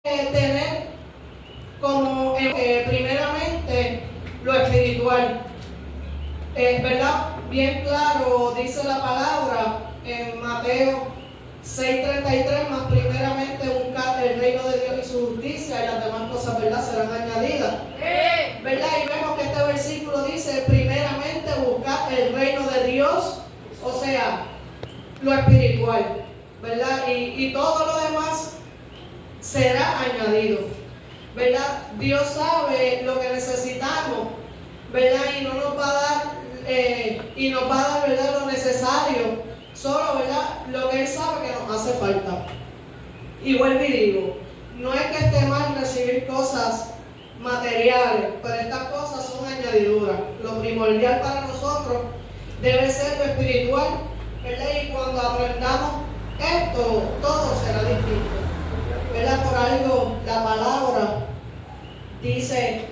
tener como primeramente lo espiritual. ¿Verdad? Bien claro dice la palabra en Mateo 6:33, más primeramente buscar el reino de Dios y su justicia, y las demás cosas, ¿verdad?, serán añadidas. ¿Verdad? Y vemos que este versículo dice primeramente buscar el reino de Dios, o sea, lo espiritual, ¿verdad? Y todo lo demás será añadido, ¿verdad? Dios sabe lo que necesitamos, ¿verdad? Y no nos va a dar, ¿verdad?, lo necesario, solo, ¿verdad?, lo que Él sabe que nos hace falta. Y vuelvo y digo, no es que esté mal recibir cosas materiales, pero estas cosas son añadiduras. Lo primordial para nosotros debe ser lo espiritual, ¿verdad? Y cuando aprendamos esto, todo será distinto, ¿verdad? Por algo la palabra dice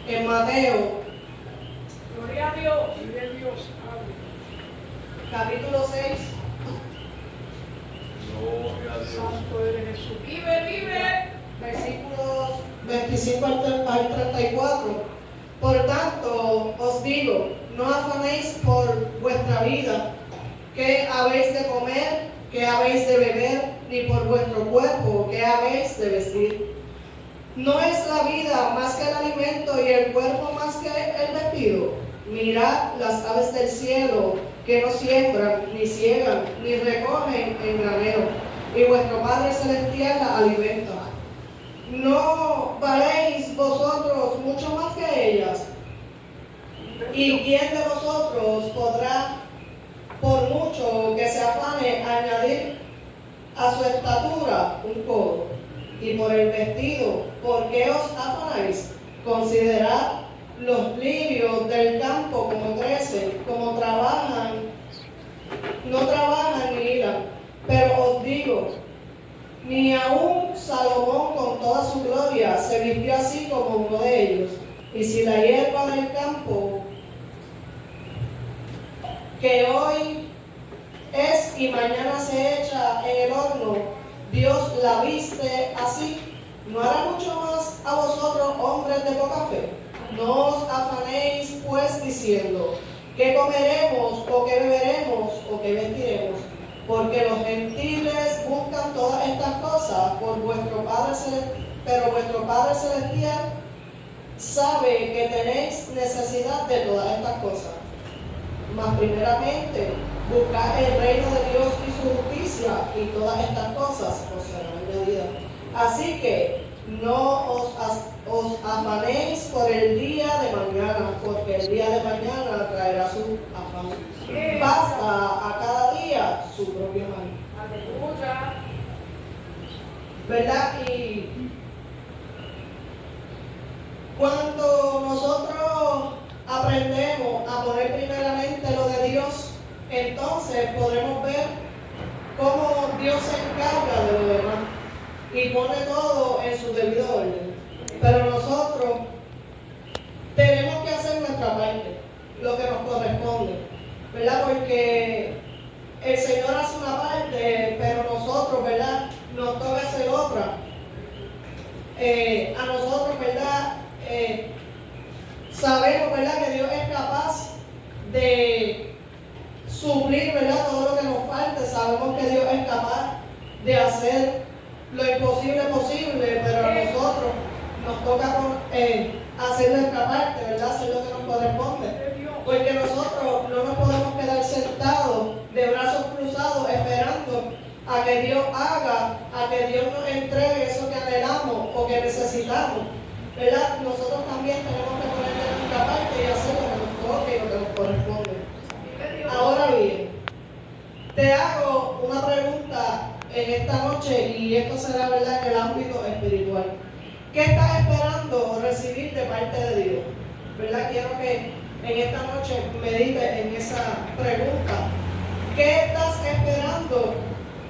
en Mateo, Gloria a Dios, capítulo 6, Gloria a Dios. santo eres Jesús. Vive. versículos 25 al 34. Por tanto, os digo, no afanéis por vuestra vida, qué habéis de comer, qué habéis de beber, ni por vuestro cuerpo, qué habéis de vestir. ¿No es la vida más que el alimento y el cuerpo más que el vestido? Mirad las aves del cielo, que no siembran, ni ciegan, ni recogen en granero, y vuestro Padre Celestial las alimenta. ¿No valéis vosotros mucho más que ellas? ¿Y quién de vosotros podrá, por mucho que se afane, añadir a su estatura un codo? Y por el vestido, ¿por qué os afanáis? Considerad los lirios del campo, como crecen, como trabajan, no trabajan ni hilan. Pero os digo, ni aun Salomón con toda su gloria se vistió así como uno de ellos. Y si la hierba del campo, que hoy es y mañana se echa en el horno, Dios la viste así, ¿no hará mucho más a vosotros, hombres de poca fe? No os afanéis pues diciendo, ¿qué comeremos, o qué beberemos, o qué vestiremos? Porque los gentiles buscan todas estas cosas por vuestro Padre Celestial, pero vuestro Padre Celestial sabe que tenéis necesidad de todas estas cosas. Mas primeramente, buscad el reino de Dios y su justicia, y todas estas cosas os serán añadidas. Así que no os afanéis por el día de mañana, porque el día de mañana traerá su afán. Basta a cada día su propio mal. Aleluya. ¿Verdad? Y cuando nosotros aprendemos a poner primeramente lo de Dios, entonces podremos ver cómo Dios se encarga de lo demás y pone todo en su debido orden. Pero nosotros tenemos que hacer nuestra parte, lo que nos corresponde, ¿verdad? Porque el Señor hace una parte, pero nosotros, ¿verdad?, nos toca hacer otra. A nosotros, ¿verdad?, sabemos, ¿verdad?, que Dios es capaz de suplir, ¿verdad?, todo lo que nos falte. Sabemos que Dios es capaz de hacer lo imposible posible, pero a nosotros nos toca hacer nuestra parte, ¿verdad?, hacer lo que nos corresponde. Porque nosotros no nos podemos quedar sentados de brazos cruzados esperando a que Dios haga, a que Dios nos entregue eso que anhelamos o que necesitamos, ¿verdad? Nosotros también tenemos que poner de nuestra parte y hacer lo que nos toque y lo que nos corresponde. Ahora bien, te hago una pregunta en esta noche, y esto será, ¿verdad?, en el ámbito espiritual. ¿Qué estás esperando recibir de parte de Dios? ¿Verdad? Quiero que en esta noche medites en esa pregunta. ¿Qué estás esperando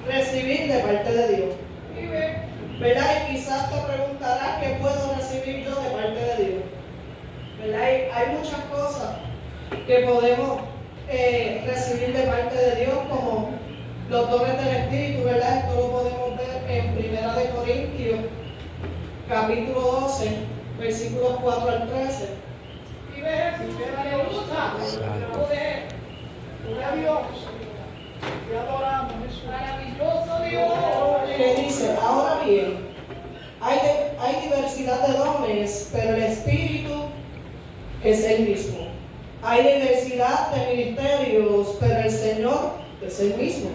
recibir de parte de Dios? ¿Verdad? Y quizás te preguntarás, ¿qué puedo recibir yo de parte de Dios? ¿Verdad? Hay muchas cosas que podemos recibir de parte de Dios, como los dones del Espíritu, ¿verdad? Esto lo podemos ver en 1 de Corintios, capítulo 12, versículos 4 al 13. Vive Jesús, aleluya. Gloria a Dios. Te adoramos, Jesús. Maravilloso Dios. Que dice, ahora bien, hay diversidad de dones, pero el Espíritu es el mismo. Hay diversidad de ministerios, pero el Señor es el mismo.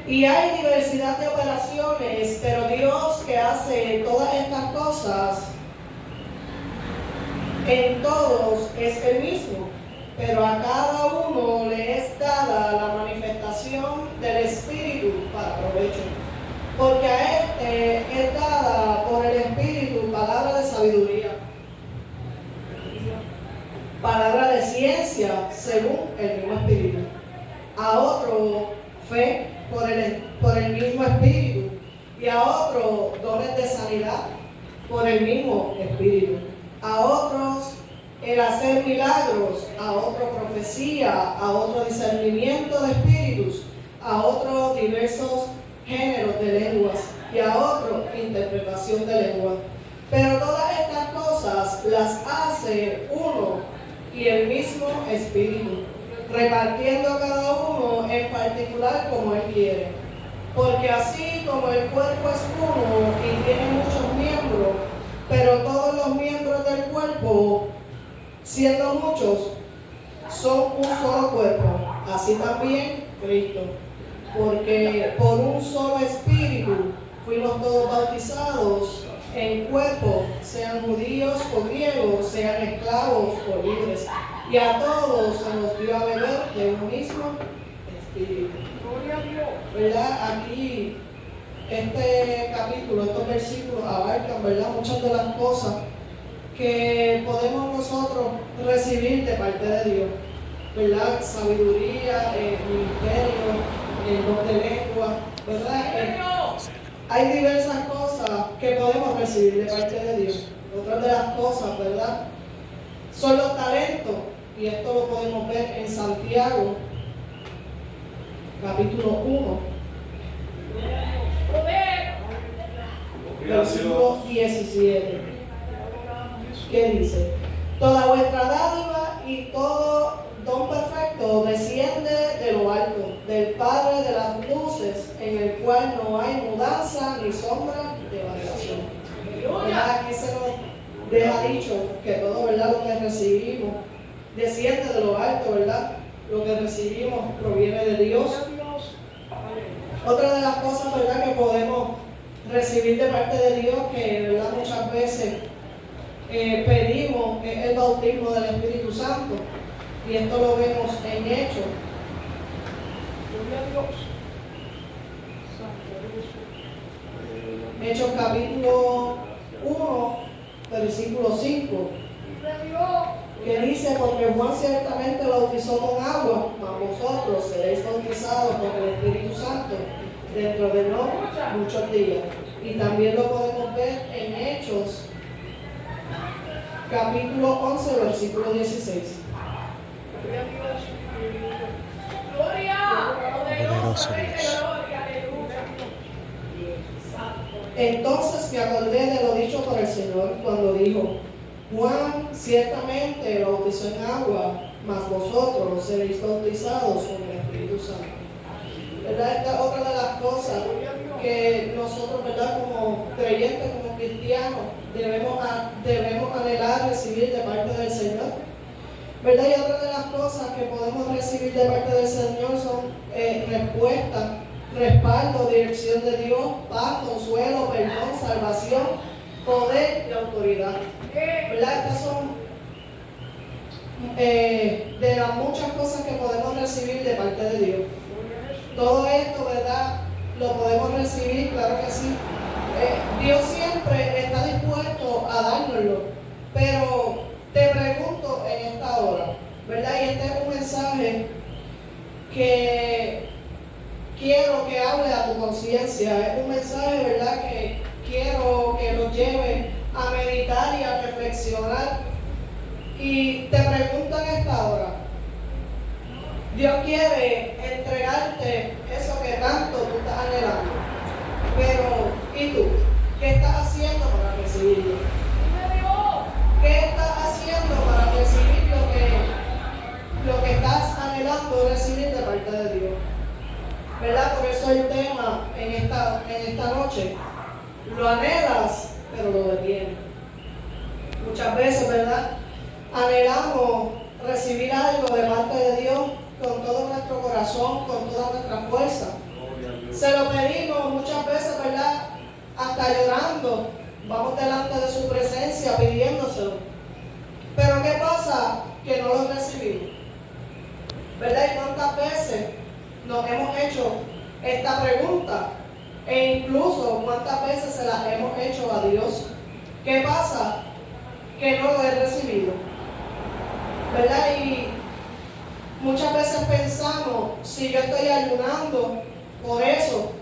Y hay diversidad de operaciones, pero Dios que hace todas estas cosas en todos es el mismo. Pero a cada uno le es dada la manifestación del Espíritu para provecho. Porque a este es dada por el Espíritu palabra de sabiduría, palabra de ciencia según el mismo Espíritu. A otro fe por el mismo Espíritu. Y a otro dones de sanidad por el mismo Espíritu. A otros el hacer milagros, a otro profecía, a otro discernimiento de espíritus, a otro diversos géneros de lenguas y a otro interpretación de lenguas. Pero todas estas cosas las hace uno y el mismo Espíritu, repartiendo a cada uno en particular como Él quiere. Porque así como el cuerpo es uno y tiene muchos miembros, pero todos los miembros del cuerpo, siendo muchos, son un solo cuerpo, así también Cristo. Porque por un solo Espíritu fuimos todos bautizados en cuerpo, sean judíos o griegos, sean esclavos o libres, y a todos se nos dio a beber de un mismo Espíritu. Gloria a Dios. ¿Verdad? Aquí, este capítulo, estos versículos abarcan, ¿verdad?, muchas de las cosas que podemos nosotros recibir de parte de Dios, ¿verdad? Sabiduría, ministerio, don de lengua, ¿verdad? Hay diversas cosas que podemos recibir de parte de Dios. Otras de las cosas, ¿verdad?, son los talentos, y esto lo podemos ver en Santiago, capítulo 1, versículo 17. ¿Qué dice? Toda vuestra dádiva y todo don perfecto desciende de lo alto, del Padre de las luces, en el cual no hay mudanza ni sombra de variación. ¿Verdad? Aquí se nos deja dicho que todo, ¿verdad?, lo que recibimos desciende de lo alto, ¿verdad? Lo que recibimos proviene de Dios. Otra de las cosas, ¿verdad?, que podemos recibir de parte de Dios, que, ¿verdad?, muchas veces pedimos el bautismo del Espíritu Santo, y esto lo vemos en Hechos. Gloria a Dios. Hechos capítulo 1, versículo 5, que dice, porque Juan ciertamente bautizó con agua, mas vosotros seréis bautizados con el Espíritu Santo dentro de no muchos días. Y también lo podemos ver en Hechos capítulo 11, versículo 16. Poderoso Dios. Entonces me acordé de lo dicho por el Señor cuando dijo, Juan ciertamente bautizó en agua, mas vosotros seréis bautizados con el Espíritu Santo. ¿Verdad? Esta es otra de las cosas que nosotros, ¿verdad?, como creyentes, como cristianos, debemos anhelar recibir de parte del Señor. ¿Verdad? Y otra de las cosas que podemos recibir de parte del Señor son respuestas, respaldo, dirección de Dios, paz, consuelo, perdón, salvación, poder y autoridad. ¿Verdad? Estas son de las muchas cosas que podemos recibir de parte de Dios. Todo esto, ¿verdad?, lo podemos recibir, claro que sí. Dios siempre está dispuesto a dárnoslo, pero te pregunto en esta hora, ¿verdad? Y este es un mensaje que quiero que hable a tu conciencia. Es un mensaje, ¿verdad?, que quiero que nos lleve a meditar y a reflexionar. Y te pregunto en esta hora, Dios quiere entregarte eso que tanto tú estás anhelando. Pero, ¿y tú? ¿Qué estás haciendo para recibirlo? ¿Qué estás haciendo para recibir lo que estás anhelando recibir de parte de Dios? ¿Verdad? Por eso el tema en esta noche. Lo anhelas, pero lo detienes. Muchas veces, ¿verdad? Anhelamos recibir algo de parte de Dios con todo nuestro corazón, con toda nuestra fuerza. Se lo pedimos muchas veces, ¿verdad? Hasta llorando. Vamos delante de su presencia pidiéndoselo. Pero ¿qué pasa? Que no lo recibimos. ¿Verdad? ¿Y cuántas veces nos hemos hecho esta pregunta? E incluso cuántas veces se las hemos hecho a Dios. ¿Qué pasa? Que no lo he recibido. ¿Verdad? Y muchas veces pensamos, si yo estoy ayunando por eso,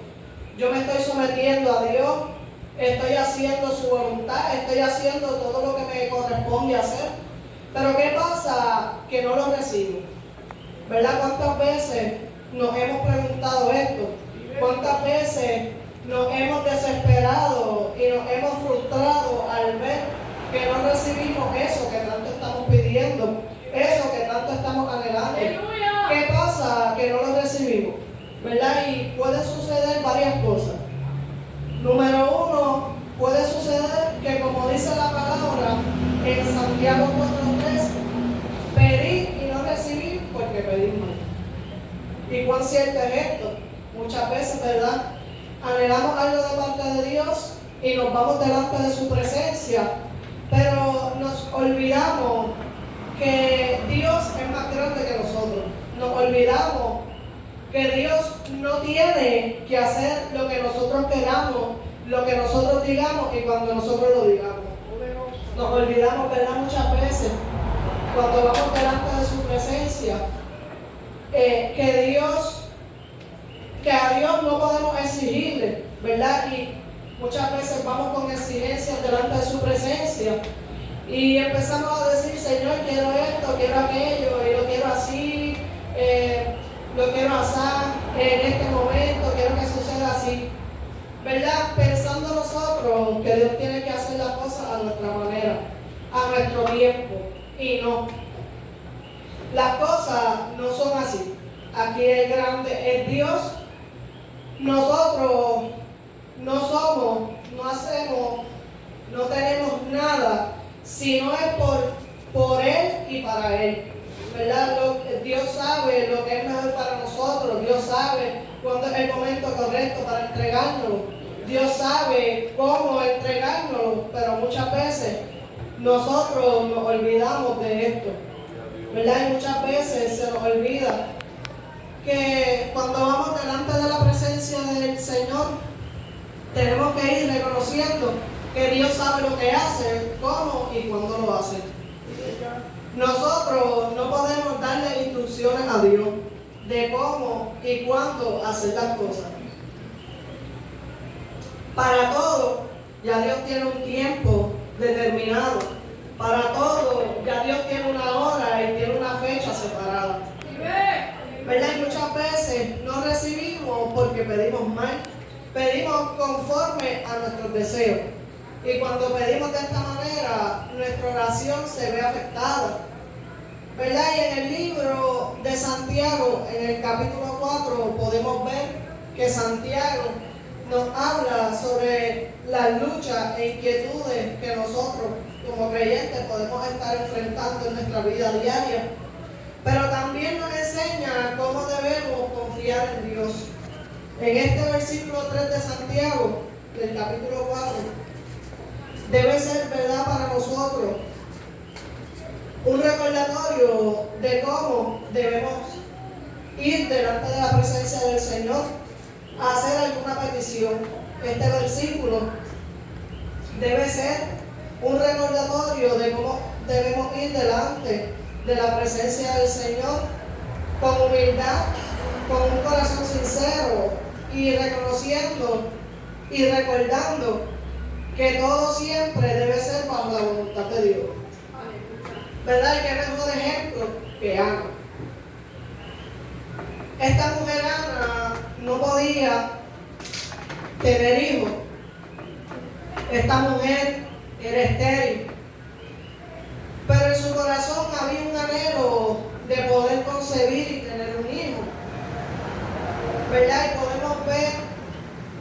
yo me estoy sometiendo a Dios, estoy haciendo su voluntad, estoy haciendo todo lo que me corresponde hacer. Pero ¿qué pasa? Que no lo recibo. ¿Verdad? ¿Cuántas veces nos hemos preguntado esto? ¿Cuántas veces nos hemos desesperado y nos hemos frustrado al ver que no recibimos eso que tanto estamos pidiendo, eso que tanto estamos anhelando? ¿Qué pasa? Que no lo recibimos, ¿verdad? Y puede suceder varias cosas. Número uno, puede suceder que, como dice la palabra en Santiago 4:3, pedir y no recibir porque pedimos. ¿Y cuán cierto es esto? Muchas veces, ¿verdad? Anhelamos algo de parte de Dios y nos vamos delante de su presencia, pero nos olvidamos que Dios es más grande que nosotros. Nos olvidamos que Dios no tiene que hacer lo que nosotros queramos, lo que nosotros digamos y cuando nosotros lo digamos. Nos olvidamos, ¿verdad? Muchas veces, cuando vamos delante de su presencia, que a Dios no podemos exigirle, ¿verdad? Y muchas veces vamos con exigencias delante de su presencia y empezamos a decir, Señor, quiero esto, quiero aquello, y lo quiero así, lo quiero así, en este momento, quiero que suceda así, ¿verdad? Pensando nosotros que Dios tiene que hacer las cosas a nuestra manera, a nuestro tiempo, y no. Las cosas no son así. Aquí el grande es Dios. Nosotros no somos, no hacemos, no tenemos nada, si no es por Él y para Él. ¿Verdad? Dios sabe lo que es mejor para nosotros. Dios sabe cuándo es el momento correcto para entregárnoslo. Dios sabe cómo entregárnoslo, pero muchas veces nosotros nos olvidamos de esto. ¿Verdad? Y muchas veces se nos olvida que cuando vamos delante de la presencia del Señor, tenemos que ir reconociendo que Dios sabe lo que hace, cómo y cuándo lo hace. Nosotros no podemos darle instrucciones a Dios de cómo y cuándo hacer las cosas. Para todo, ya Dios tiene un tiempo determinado. Para todo, ya Dios tiene una hora y tiene una fecha separada. ¿Verdad? Y muchas veces no recibimos porque pedimos mal. Pedimos conforme a nuestros deseos. Y cuando pedimos de esta manera, nuestra oración se ve afectada. ¿Verdad? Y en el libro de Santiago, en el capítulo 4, podemos ver que Santiago nos habla sobre las luchas e inquietudes que nosotros como creyentes podemos estar enfrentando en nuestra vida diaria. Pero también nos enseña cómo debemos confiar en Dios. En este versículo 3 de Santiago, del capítulo 4, debe ser verdad para nosotros un recordatorio de cómo debemos ir delante de la presencia del Señor a hacer alguna petición. Este versículo debe ser un recordatorio de cómo debemos ir delante de la presencia del Señor con humildad, con un corazón sincero y reconociendo y recordando que todo siempre debe ser bajo la voluntad de Dios. ¿Verdad? Y qué mejor ejemplo que Ana. Esta mujer Ana no podía tener hijos. Esta mujer era estéril, pero en su corazón había un anhelo de poder concebir y tener un hijo, ¿verdad? Y podemos ver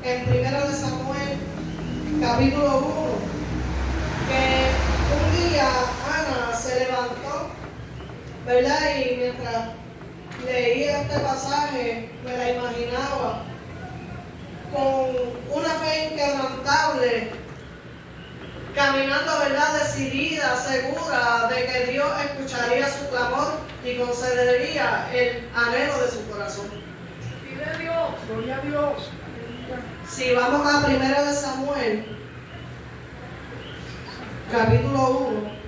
en 1 de Samuel, capítulo 1, que un día Ana se levantó, ¿verdad? Y mientras leía este pasaje, me la imaginaba con una fe inquebrantable, caminando, ¿verdad?, decidida, segura de que Dios escucharía su clamor y concedería el anhelo de su corazón. Vive Dios. Gloria a Dios. Si vamos a 1 de Samuel, capítulo 1,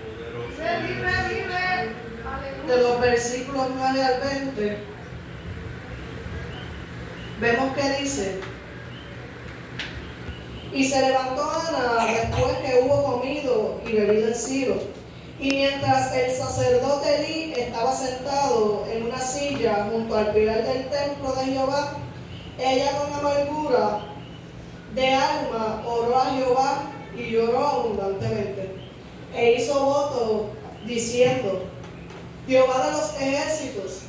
de los versículos 9 al 20, vemos que dice: y se levantó Ana después que hubo comido y bebido en Silo. Y mientras el sacerdote Elí estaba sentado en una silla junto al pilar del templo de Jehová, ella con amargura de alma oró a Jehová y lloró abundantemente. E hizo voto diciendo: Jehová de los ejércitos,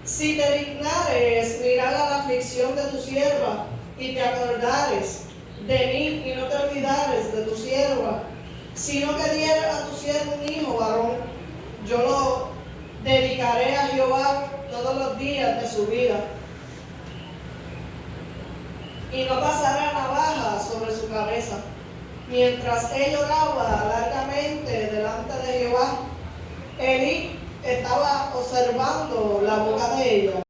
si te dignares mirar a la aflicción de tu sierva y te acordares de mí y no te olvidares de tu sierva, sino que dieres a tu siervo un hijo varón, yo lo dedicaré a Jehová todos los días de su vida, y no pasará navaja sobre su cabeza. Mientras él oraba largamente delante de Jehová, Elí estaba observando la boca de ella.